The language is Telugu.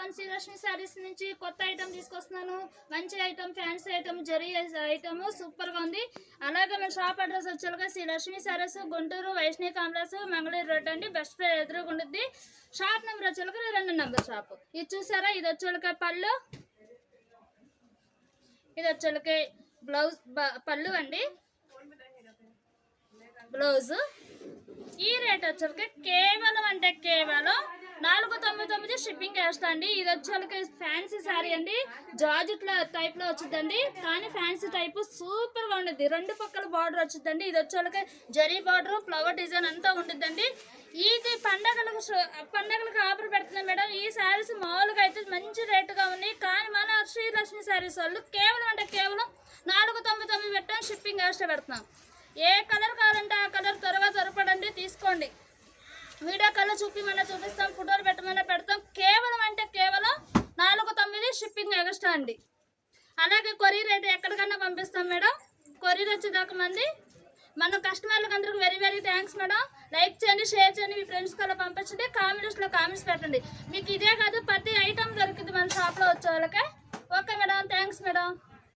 మన శ్రీలక్ష్మి శారీస్ నుంచి కొత్త ఐటమ్ తీసుకొస్తున్నాను. మంచి item, fancy item, zari item సూపర్గా ఉంది. అలాగే మన షాప్ అడ్రస్ వచ్చేలాగా Srilakshmi sarees, Guntur Vaishnavi complex, Mangaluru road అండి. బెస్ట్ ప్రైస్ ఎదురుగుంటుంది. షాప్ నెంబర్ వచ్చేలాగా 2 నెంబర్ షాప్. ఇది చూసారా, ఇది వచ్చేలాగా పళ్ళు, ఇది వచ్చేలాగా బ్లౌజ్ పళ్ళు అండి, బ్లౌజ్. ఈ రేట్ వచ్చేసరికి కేవలం అంటే కేవలం 499 షిప్పింగ్ వేస్తా అండి. ఇది వచ్చేసరికి ఫ్యాన్సీ శారీ అండి, జార్జెట్ల టైప్లో వచ్చిందండి. కానీ ఫ్యాన్సీ టైప్ సూపర్గా ఉంటుంది. 2 పక్కల బార్డర్ వచ్చిందండి. ఇది వచ్చేసరికి జరీ బార్డర్, ఫ్లవర్ డిజైన్ అంతా ఉంటుందండి. ఇది పండగలకు ఆఫర్ పెడుతున్నాం మేడం. ఈ శారీస్ మామూలుగా అయితే మంచి రేటుగా ఉన్నాయి. కానీ మన శ్రీలక్ష్మి శారీస్ వాళ్ళు కేవలం అంటే కేవలం 499 పెట్టాం, షిప్పింగ్ ఎక్స్ట్రా పెడుతున్నాం. ఏ కలర్ కావాలంటే ఆ కలర్ త్వరగా త్వరపడండి, తీసుకోండి. వీడియో కలర్ చూపిస్తాం, ఫోటోలు పెట్టమన్నా పెడతాం. కేవలం అంటే కేవలం 499 షిప్పింగ్ ఎక్స్ట్రా అండి. అలాగే కొరియర్ రేట్ ఎక్కడికన్నా పంపిస్తాం మేడం. కొరియర్ వచ్చేదాకా మన కస్టమర్లకు అందరికి very very thanks madam. Like చేయండి, షేర్ చేయండి, మీ ఫ్రెండ్స్ కల్లా పంపించండి. కామెంట్స్లో కామెంట్స్ పెట్టండి. మీకు ఇదే కాదు ప్రతి ఐటమ్ దొరికింది మన షాప్లో వచ్చే వాళ్ళకే. Okay madam, thanks madam.